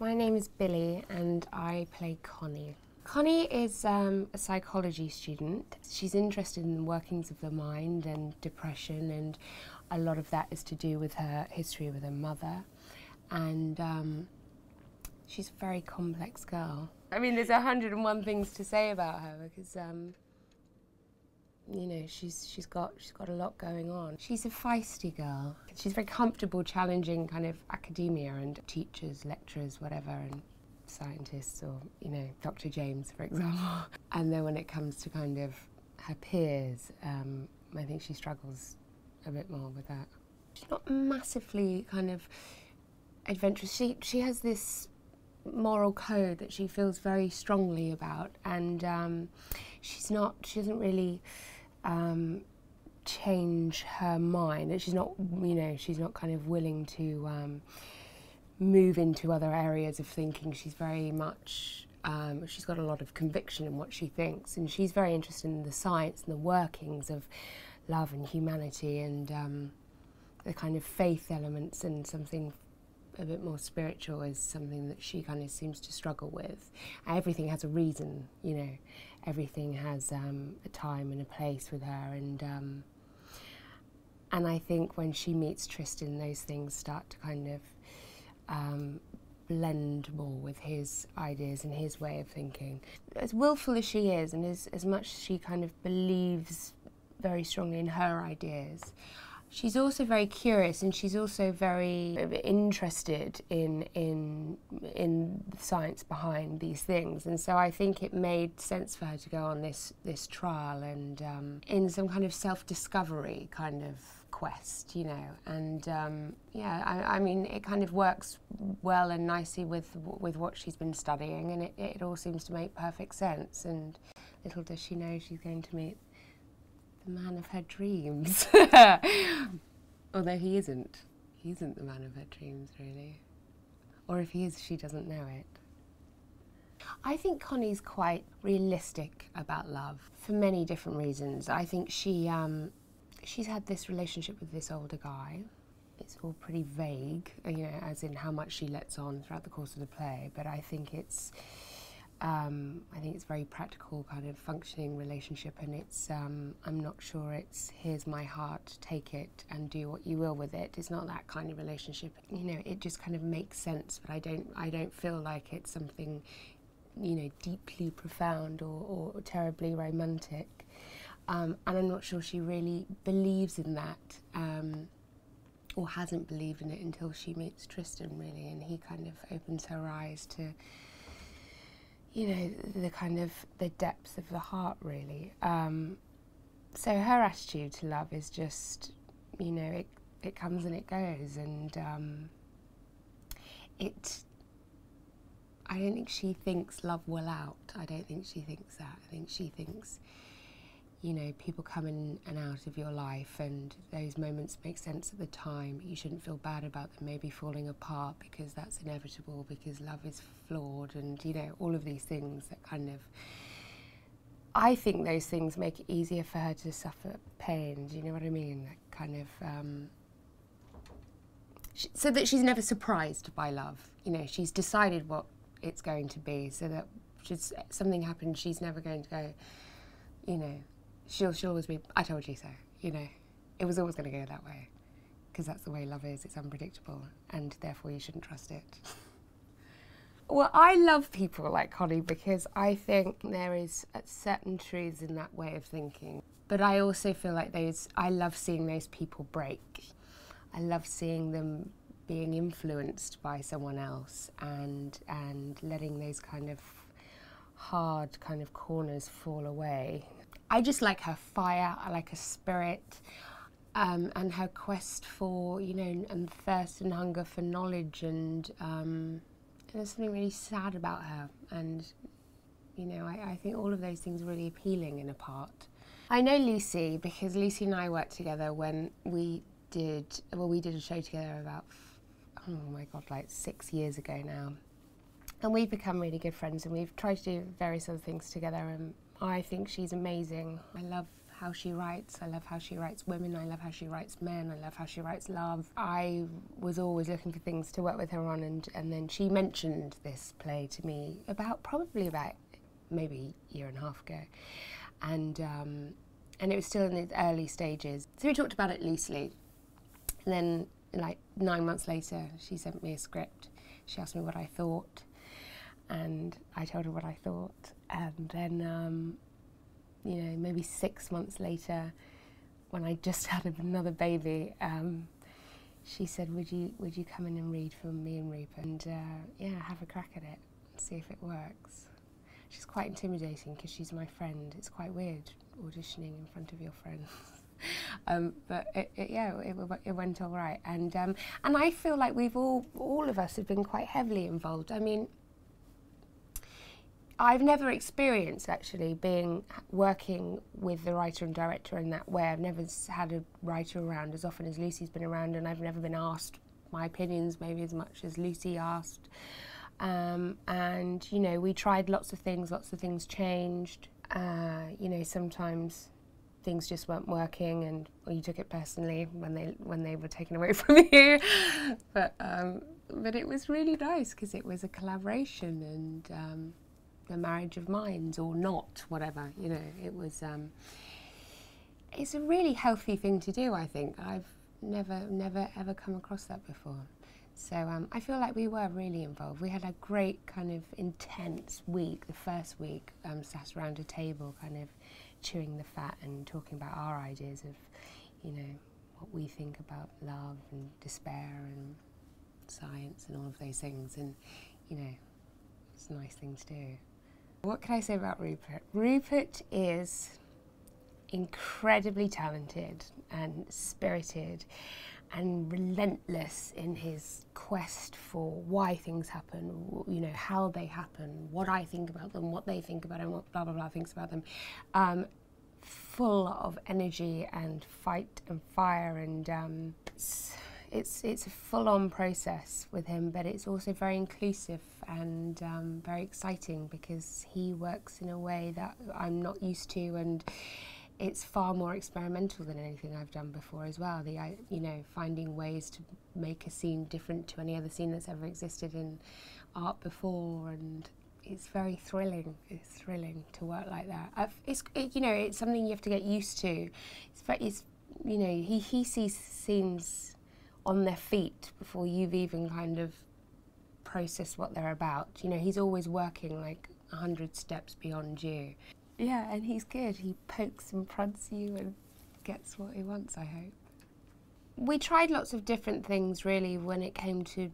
My name is Billy and I play Connie. Connie is a psychology student. She's interested in the workings of the mind and depression, and a lot of that is to do with her history with her mother. And she's a very complex girl. I mean, there's 101 things to say about her because you know, she's got a lot going on. She's a feisty girl. She's very comfortable challenging kind of academia and teachers, lecturers, whatever, and scientists, or, you know, Dr. James, for example. And then when it comes to kind of her peers, I think she struggles a bit more with that. She's not massively kind of adventurous. She has this moral code that she feels very strongly about, and she doesn't really change her mind. And she's not, you know, she's not kind of willing to move into other areas of thinking. She's very much, she's got a lot of conviction in what she thinks, and she's very interested in the science and the workings of love and humanity, and the kind of faith elements, and something a bit more spiritual is something that she kind of seems to struggle with. Everything has a reason, you know, everything has a time and a place with her, and I think when she meets Tristan, those things start to kind of blend more with his ideas and his way of thinking. As willful as she is, and as much as she kind of believes very strongly in her ideas, she's also very curious, and she's also very interested in the science behind these things. And so I think it made sense for her to go on this trial, and in some kind of self-discovery kind of quest, you know. And yeah, I mean, it kind of works well and nicely with what she's been studying, and it all seems to make perfect sense. And little does she know she's going to meet the man of her dreams. Although he isn't the man of her dreams, really. Or if he is, she doesn't know it. I think Connie's quite realistic about love for many different reasons. I think she's had this relationship with this older guy. It's all pretty vague, you know, as in how much she lets on throughout the course of the play, but I think it's a very practical kind of functioning relationship, and it's, I'm not sure it's here's my heart, take it and do what you will with it. It's not that kind of relationship. You know, it just kind of makes sense, but I don't feel like it's something, you know, deeply profound or terribly romantic. And I'm not sure she really believes in that, or hasn't believed in it until she meets Tristan, really, and he kind of opens her eyes to, you know, the kind of the depths of the heart, really. So her attitude to love is just, you know, it comes and it goes, and I don't think she thinks love will out. I don't think she thinks that. I think she thinks, you know, people come in and out of your life, and those moments make sense at the time, but you shouldn't feel bad about them maybe falling apart, because that's inevitable, because love is flawed, and, you know, all of these things that kind of, I think those things make it easier for her to suffer pain, do you know what I mean? That kind of, so that she's never surprised by love. You know, she's decided what it's going to be, so that should something happen, she's never going to go, you know, she'll always be, I told you so, you know. It was always going to go that way, because that's the way love is. It's unpredictable, and therefore you shouldn't trust it. Well, I love people like Connie because I think there is certain truths in that way of thinking. But I also feel like I love seeing those people break. I love seeing them being influenced by someone else, and letting those kind of hard kind of corners fall away. I just like her fire, I like her spirit, and her quest for, you know, and thirst and hunger for knowledge, and there's something really sad about her, and, you know, I think all of those things are really appealing in a part. I know Lucy because Lucy and I worked together when we did a show together about, oh my God, like 6 years ago now. And we've become really good friends, and we've tried to do various other things together, and I think she's amazing. I love how she writes. I love how she writes women. I love how she writes men. I love how she writes love. I was always looking for things to work with her on, and then she mentioned this play to me probably about maybe a year and a half ago, and it was still in its early stages. So we talked about it loosely, and then like 9 months later, she sent me a script. She asked me what I thought, and I told her what I thought, and then you know, maybe 6 months later, when I just had another baby, she said, would you come in and read for me and Rupert, and yeah, have a crack at it, see if it works. She's quite intimidating because she's my friend. It's quite weird auditioning in front of your friends. But it went all right, and I feel like we've all of us have been quite heavily involved. I mean, I've never experienced actually working with the writer and director in that way. I've never had a writer around as often as Lucy's been around, and I've never been asked my opinions maybe as much as Lucy asked. And you know, we tried lots of things changed. You know, sometimes things just weren't working, and you took it personally when they were taken away from you. But it was really nice because it was a collaboration, and a marriage of minds, or not, whatever, you know. It was it's a really healthy thing to do, I think. I've never ever come across that before. So I feel like we were really involved. We had a great kind of intense week. The first week, sat around a table kind of chewing the fat and talking about our ideas of, you know, what we think about love and despair and science and all of those things. And, you know, it's a nice thing to do. What can I say about Rupert? Rupert is incredibly talented and spirited and relentless in his quest for why things happen, you know, how they happen, what I think about them, what they think about them, what blah, blah, blah thinks about them. Full of energy and fight and fire, and it's a full-on process with him, but it's also very inclusive and very exciting because he works in a way that I'm not used to, and it's far more experimental than anything I've done before as well. You know, finding ways to make a scene different to any other scene that's ever existed in art before, and it's very thrilling. It's thrilling to work like that. You know, it's something you have to get used to. It's you know, he sees scenes on their feet before you've even kind of processed what they're about. You know, he's always working like 100 steps beyond you. Yeah, and he's good. He pokes and prods you and gets what he wants, I hope. We tried lots of different things, really, when it came to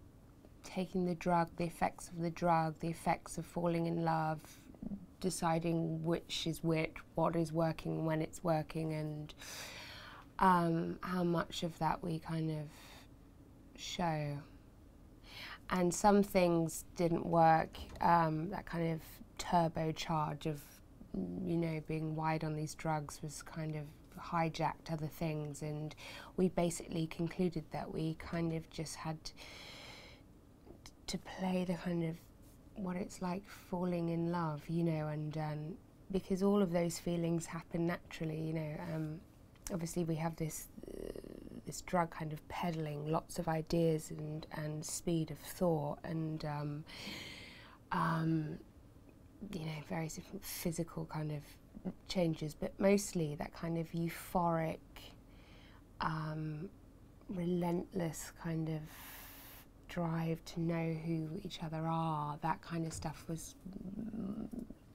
taking the drug, the effects of the drug, the effects of falling in love, deciding which is which, what is working, when it's working, and how much of that we kind of show. And some things didn't work, that kind of turbocharge of, you know, being wide on these drugs was kind of hijacked other things, and we basically concluded that we kind of just had to play the kind of what it's like falling in love, you know, and because all of those feelings happen naturally, you know. Obviously we have this drug kind of peddling lots of ideas and speed of thought, and you know, various different physical kind of changes, but mostly that kind of euphoric, relentless kind of drive to know who each other are. That kind of stuff was,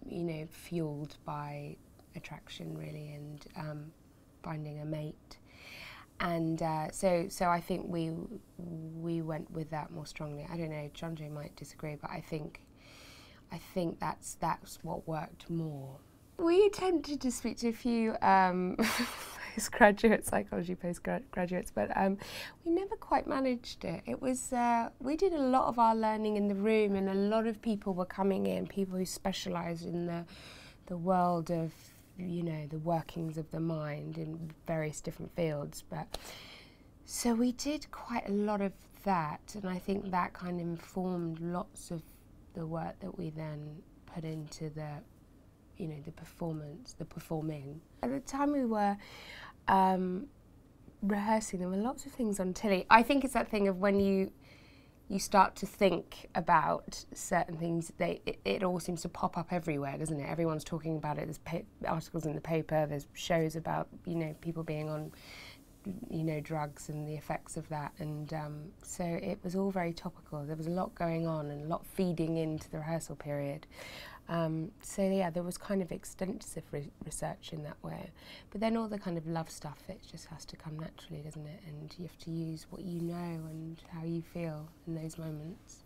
you know, fueled by attraction, really, and finding a mate. And so I think we went with that more strongly. I don't know, John Jay might disagree, but I think that's what worked more. We attempted to speak to a few postgraduate psychology postgraduates, but we never quite managed it. It was we did a lot of our learning in the room, and a lot of people were coming in, people who specialised in the world of, you know, the workings of the mind in various different fields. But so we did quite a lot of that, and I think that kind of informed lots of the work that we then put into the you know, the performance, the performing. At the time we were rehearsing, there were lots of things on telly. I think it's that thing of when you start to think about certain things, it all seems to pop up everywhere, doesn't it? Everyone's talking about it. There's articles in the paper, there's shows about, you know, people being on, you know, drugs and the effects of that, and so it was all very topical. There was a lot going on and a lot feeding into the rehearsal period. So yeah, there was kind of extensive research in that way, but then all the kind of love stuff, it just has to come naturally, doesn't it? And you have to use what you know and how you feel in those moments.